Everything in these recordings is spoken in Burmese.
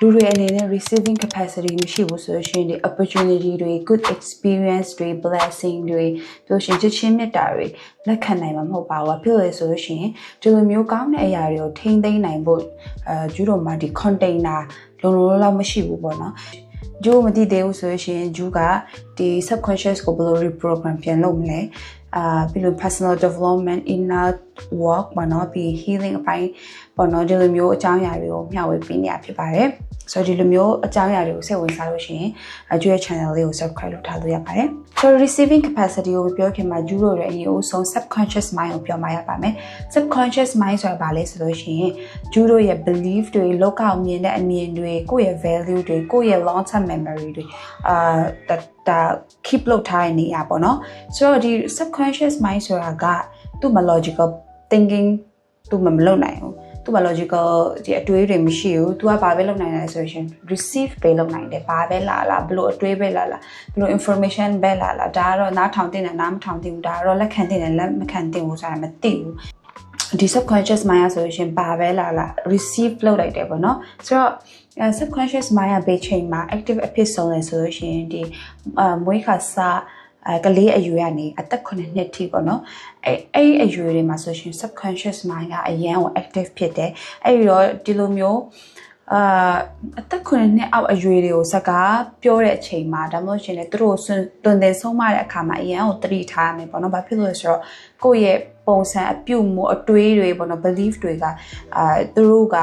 လူတွေအနေနဲ့ receiving capacity မရှိဘူးဆိုလို့ရှိရင်ဒီ opportunity တွေ good experience တွေ blessing တွေပြောရှင်ချစ်ချင်းမြတ်တာတွေလက်ခံနိုင်မှာမဟုတ်ပါဘူးဖြစ်လို့ဆိုလို့ရှိရင်ဒီလိုမျိုးကောင်းတဲ့အရာတွေကိုထိန်းသိမ်းနိုင်ဖို့ကျူးတို့မှာဒီ container လုံလောက်မရှိဘူးပေါ့နော်ကျူးမသိသေးဘူးဆိုလို့ရှိရင်ကျူးကဒီ subconscious ကိုဘယ်လို reprogram ပြန်လုပ်မလဲပြီးလို့ personal development inner work ပေါ့နော်ပြီး healing အပိုင်းပေါ့နော်ဒီလိုမျိုးအကြောင်းအရာတွေကိုမျှဝေပေးနေရဖြစ်ပါတယ်ဆိုတော့ဒီလိုမျိုးအကြောင်းအရာတွေကိုစိတ်ဝင်စားလို့ရှိရင်ကျူရဲ့ channel လေးကို subscribe လုပ်ထားလို့ရပါတယ်ဆိုတော့ receiving capacity ကိုပြောခင်မှာကျူတို့ရဲ့အရင်အဆုံး subconscious mind ကိုပြောမှရပါမယ် subconscious mind ဆိုတာဘာလဲဆိုလို့ရှိရင်ကျူတို့ရဲ့ belief တွေလောကမြင်တဲ့အမြင်တွေကိုယ့်ရဲ့ value တွေကိုယ့်ရဲ့ long term memory တွေဒါ keep လုပ်ထားတဲ့နေရာပေါ့နော်ဆိုတော့ဒီ subconscious mind ဆိုတာကသူ့မှာ logical thinking သူ့မှာမလုပ်နိုင်ဘူးသူက logical ဒီအတွေးတွေမရှိဘူး။ तू ကဘာပဲလုပ်နိုင်လဲဆိုရင် receive ပဲလုပ်နိုင်တယ်။ဘာပဲလာဘလို့အတွေးပဲလာဘလို့ information ပဲလာဒါကတော့နားထောင်တင်တယ်နားမထောင်တင်ဘူးဒါကတော့လက်ခံတင်တယ်လက်မခံတင်ဘူးဆိုတာမသိဘူး။ဒီ subconscious mind ဆိုရင်ဘာပဲလာ receive လုပ်လိုက်တယ်ပေါ့နော်။ဆိုတော့ subconscious mind ကဘယ်ချိန်မှာ active အဖြစ်ဆုံးလဲဆိုလို့ရှိရင်ဒီမွေးခါစားကလေးအရွယ်ကနေအသက်9နှစ်ထိပေါ့နော်အဲ့အရွယ်တွေမှာဆိုရှင် subconscious mind ကအရန်ကို active ဖြစ်တယ်အဲ့တော့ဒီလိုမျိုးအသက်9နှစ်အောက်အရွယ်တွေကိုစကားပြောတဲ့အချိန်မှာဒါမှမဟုတ်ရှင်လေသူတို့တွင်တင်ဆုံးမတဲ့အခါမှာအရန်ကိုသတိထားရမယ်ပေါ့နော်ဘာဖြစ်လို့လဲဆိုတော့ကိုယ့်ရဲ့ပုံစံအပြုတ်မှုအတွေးတွေပေါ့နော် belief တွေကသူတို့က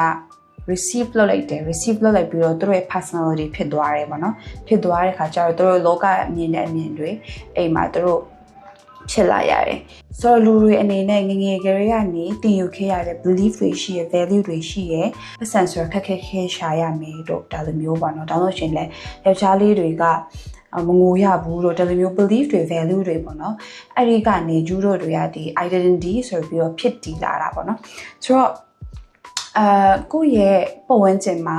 receive လုပ်လိုက်တယ် receive လုပ်လိုက်ပြီးတော့သူတို့ရဲ့ personality ဖြစ်သွားတယ်ပေါ့နော်ဖြစ်သွားတဲ့ခါကျတော့သူတို့လောကအမြင်တဲ့အမြင်တွေအိမ်မှာသူတို့ဖြစ်လာရတယ်ဆိုတော့လူတွေအနေနဲ့ငငယ်ကလေးကနေသင်ယူခဲ့ရတဲ့ belief တွေရှိရ value တွေရှိရပတ်စံဆိုခက်ခဲရှာရမယ်တို့ဒါလိုမျိုးပေါ့နော်ဒါလို့ရှိရင်လည်းယောက်ျားလေးတွေကမငိုရဘူးတို့ဒါလိုမျိုး belief တွေ value တွေပေါ့နော်အဲ့ဒီကနေကျူးတို့တွေကဒီ identity ဆိုပြီးတော့ဖြစ်တည်လာတာပေါ့နော်ဆိုတော့ကိုယ့်ရဲ့ပတ်ဝန်းကျင်မှာ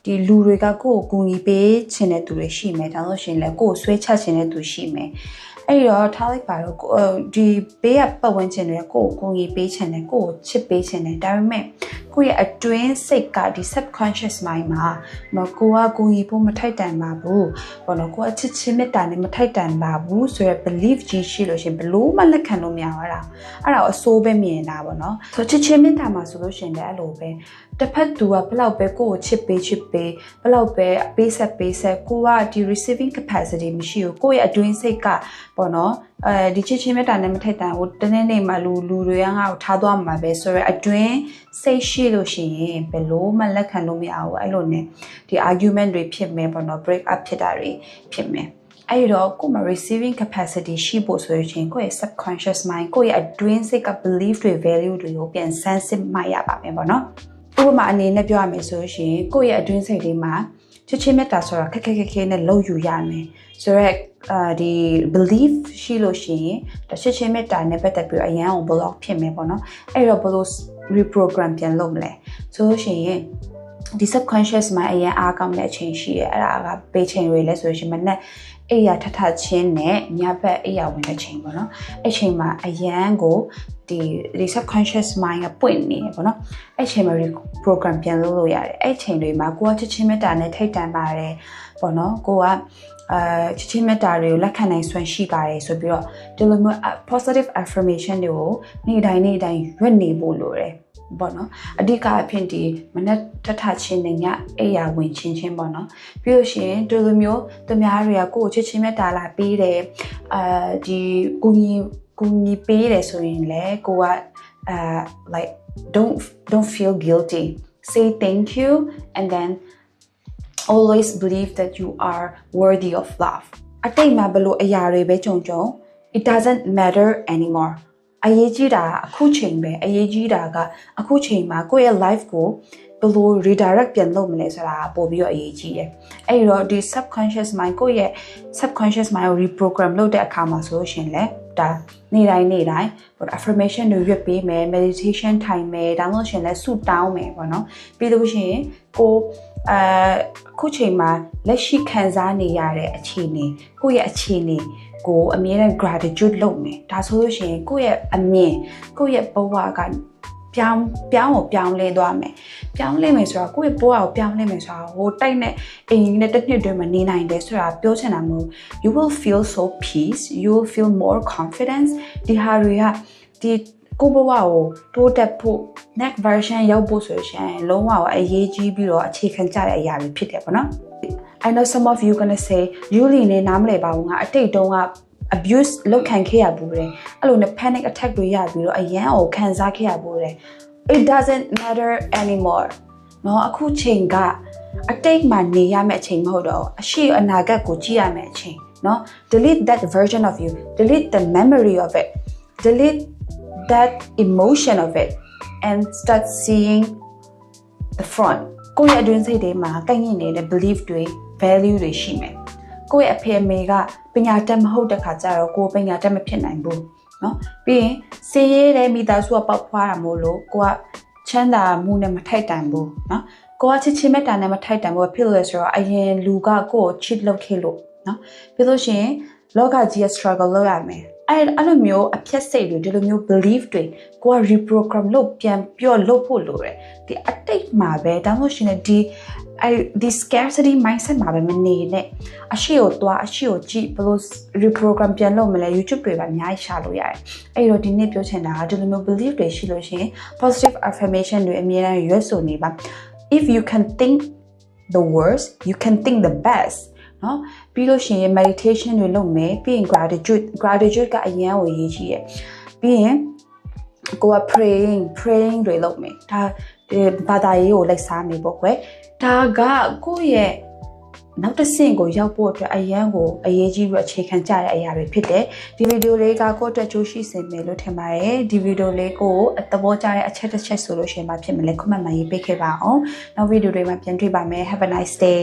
ဒီလူတွေကကိုယ့်ကိုကူညီပေးချင်တဲ့သူတွေရှိမယ်ဒါလို့ရှိရင်လည်းကိုယ့်ကိုဆွဲချချင်တဲ့သူရှိမယ်အဲ့တော့ထားလိုက်ပါတော့ဒီဘေးကပတ်ဝန်းကျင်တွေကိုယ့်ကိုကူညီပေးချင်တယ်ကိုယ့်ကိုချစ်ပေးချင်တယ်ဒါပေမဲ့ကိုယ့်ရဲ့အတွင်းစိတ်ကဒီ subconscious mind မှာကိုကကူညီဖို့မထိုက်တန်ပါဘူးပေါ့နော်ကိုကချစ်ချင်းမေတ္တာနဲ့မထိုက်တန်ပါဘူးဆိုရယ် belief ကြီးရှိလို့ရှင်ဘလို့မှလက်ခံလို့မရပါဘူးအဲ့ဒါကိုအစိုးပဲမြင်တာပေါ့နော်ဆိုချစ်ချင်းမေတ္တာမှာဆိုလို့ရှင်လည်းအဲ့လိုပဲတစ်ဖက်သူကဘလောက်ပဲကိုကိုချစ်ပေးဘလောက်ပဲပေးဆက်ကိုကဒီ receiving capacity မရှိဘူးကိုယ့်ရဲ့အတွင်းစိတ်ကပေါ့နော်ဒီချစ်ချင်းမေတ္တာနဲ့မထိုက်တန်ဘူးတနေ့နေ့မှာလူတွေကငါ့ကိုထားသွားမှာပဲဆိုရယ်အတွင်းစိတ်ရှိလို့ရှိရင်ဘယ်လို့မှလက်ခံလို့မရဘူးအဲ့လိုနဲ့ဒီ argument တွေဖြစ်မယ်ပေါ့နော် break up ဖြစ်တာတွေဖြစ်မယ်အဲ့တော့ကိုယ်မှာ receiving capacity ရှိဖို့ဆိုရင်ကိုယ့်ရဲ့ subconscious mind ကိုယ့်ရဲ့အတွင်းစိတ်က belief တွေ value တွေကိုပြန်ဆန်းစစ်မှရပါမယ်ပေါ့နော်ဥပမာအနေနဲ့ပြောရမယ်ဆိုရင်ကိုယ့်ရဲ့အတွင်းစိတ်လေးမှာချစ်ချင်းမေတ္တာဆိုတာခက်ခဲနဲ့လှုပ်ယူရမယ်ဆိုတော့ဒီ belief ရှိလို့ရှိရင်ချစ်ချင်းမေတ္တာနဲ့ပတ်သက်ပြီးအရန်ကို block ဖြစ်မယ်ပေါ့နော်အဲ့တော့ဘယ်လို reprogram ပြန်လုပ်မလဲဆိုလို့ရှိရင်ဒီ subconscious mind အရန်အားကောင်းတဲ့အချိန်ရှိရဲအဲ့ဒါကဘေးချိန်တွေလဲဆိုရှင်မနဲ့အိယာထချင်းနဲ့ညဘက်အိယာဝင်တဲ့ချိန်ပေါ့နော်အဲ့ချိန်မှာအရန်ကိုဒီ subconscious mind ကပွင့်နေတယ်ပေါ့နော်အဲ့ချိန်မှာ program ပြန်လုပ်လို့ရတယ်အဲ့ချိန်တွေမှာကိုကချစ်ချင်းမေတ္တာနဲ့ထိတ်တန်ပါတယ်ပေါ့နော်ကိုကချစ်ချင်းမေတ္တာတွေကိုလက်ခံနိုင်စွမ်းရှိပါတယ်ဆိုပြီးတော့ဒီလိုမျိုး positive affirmation တွေကိုနေ့တိုင်းရွတ်နေဖို့လိုတယ်ပေါ့နော်အဓိကအဖြစ်ဒီမနက်ထချင်းနဲ့ညအိယာဝင်ချင်းပေါ့နော်ပြီးလို့ရှိရင်ဒီလိုမျိုးသူများတွေကကိုယ်ချစ်ချင်းမေတ္တာလာပေးတယ်ဒီကူညီပေးတယ်ဆိုရင်လည်းကိုကlike don't feel guilty say thank you and then always believe that you are worthy of love အတိတ်မှာဘလို့အရာတွေပဲကြုံ it doesn't matter anymore အရေးကြီးတာအခုချိန်ပဲအရေးကြီးတာကအခုချိန်မှာကိုယ့်ရဲ့ life ကိုဘယ်လို redirect ပြန်လုပ်မလဲဆိုတာပို့ပြီးတော့အရေးကြီးတယ်အဲ့တော့ဒီ subconscious mind ကိုယ့်ရဲ့ subconscious mind ကို reprogram လုပ်တဲ့အခါမှာဆိုလို့ရှင်လေဒါနေ့တိုင်း affirmation တွေရွတ်ပေးမယ် meditation ထိုင်မယ်ဒါမှမဟုတ်ရှင်လဲဆုတောင်းမယ်ပေါ့နော်ပြီးလို့ရှိရင်ကိုအခုချိန်မှာလက်ရှိခံစားနေရတဲ့အခြေအနေကိုယ့်ရဲ့အခြေအနေကိုအမြဲတမ်း gratitude လုပ်မယ်ဒါဆိုလို့ရှိရင်ကိုယ့်ရဲ့အမြင်ကိုယ့်ရဲ့ဘဝကပြ ပြောင်းလဲသွားမယ်ပြောင်းလဲမယ်ဆိုတော့ကိုယ့်ရဲ့ဘဝကိုပြောင်းလဲမယ်ဆိုတာဟိုတိုက်နဲ့အိမ်နဲ့တစ်နှစ်တွင်းမှာနေနိုင်တယ်ဆိုတာပြောချင်တာမဟုတ် you will feel so peace you will feel more confidence ဒီဟာတွေကဒီကိုဘဝကိုတိုးတက်ဖို့ next version ရောက်ဖို့ဆိုရင်လုံးဝအရေးကြီးပြီးတော့အခြေခံကြတဲ့အရာတွေဖြစ်တယ်ပေါ့နော် I know some of you gonna say Yuli နဲ့နားမလည်ပါဘူးငါအတိတ်တုန်းကabuse လုပ်ခံခဲ့ရဘူးတဲ့အဲ့လိုနဲ့ panic attack တွေရပြီးတော့အရန်ကိုခံစားခဲ့ရဘူးတဲ့ it doesn't matter anymore နော်အခုချိန်ကအတိတ်မှာနေရမယ့်အချိန်မဟုတ်တော့အရှိအနာဂတ်ကိုကြည့်ရမယ့်အချိန်နော် delete that version of you delete the memory of it delete that emotion of it and start seeing the front ကိုယ့်ရဲ့အတွင်းစိတ်ထဲမှာကန့်ညင်နေတဲ့ belief တွေ value တွေရှိမယ်ကိုယ့်ရဲ့အဖေအမေကပညာတတ်မဟုတ်တဲ့ခါကျတော့ကိုယ်ပညာတတ်မဖြစ်နိုင်ဘူးเนาะပြီးရင်စေးရဲတဲ့မိသားစုကပေါက်ဖွားတာမို့လို့ကိုကချမ်းသာမှုနဲ့မထိုက်တန်ဘူးเนาะကိုကချစ်ချင်းမေတ္တာနဲ့မထိုက်တန်ဘူးဖြစ်လို့ဆိုတော့အရင်လူကကိုကို cheat လုပ်ခဲ့လို့เนาะပြီးလို့ရှိရင်လောကကြီးရဲ့ struggle လုပ်ရမယ်အဲ့လိုမျိုးအဖြတ်စိတ်တွေဒီလိုမျိုး belief တွေကိုက reprogram လုပ်ပြန်ပြော့လုပ်ဖို့လိုတယ်ဒီအတိတ်မှာပဲဒါမှမဟုတ်ရှင်ဒီ scarcity mindset မှာပဲမနေနဲ့အရှိကိုသွားအရှိကိုကြည့်ဘလို့ reprogram ပြန်လုပ်မလဲ YouTube တွေပါအများကြီးရှာလို့ရတယ်အဲ့တော့ဒီနေ့ပြောချင်တာကဒီလိုမျိုး belief တွေရှိလို့ရှင် positive affirmation တွေအမြဲတမ်းရွတ်ဆိုနေပါ if you can think the worst you can think the best နော်ပြီးလို့ရှိရင် meditation တွေလုပ်မယ်ပြီးရင် gratitude ကအရန်ကိုရေးကြည့်ရပြီးရင်ကိုက praying တွေလုပ်မယ်ဒါဘာသာရေးကိုလိုက်စားနေပေါ့ကွယ်ဒါကကိုယ့်ရဲ့နောက်တစ်ဆင့်ကိုရောက်ဖို့အတွက်အရန်ကိုအရေးကြီးပြီးအခြေခံကြတဲ့အရာတွေဖြစ်တယ်ဒီဗီဒီယိုလေးကကိုယ့်အတွက်ကြိုးရှိစေမယ်လို့ထင်ပါတယ်ဒီဗီဒီယိုလေးကိုသဘောကျတဲ့အချက်တစ်ချက်ဆိုလို့ရှိရင်မဖြစ်မလဲ comment မှာရေးပေးခဲ့ပါအောင်နောက်ဗီဒီယိုတွေမှာပြန်တွေ့ပါမယ် have a nice day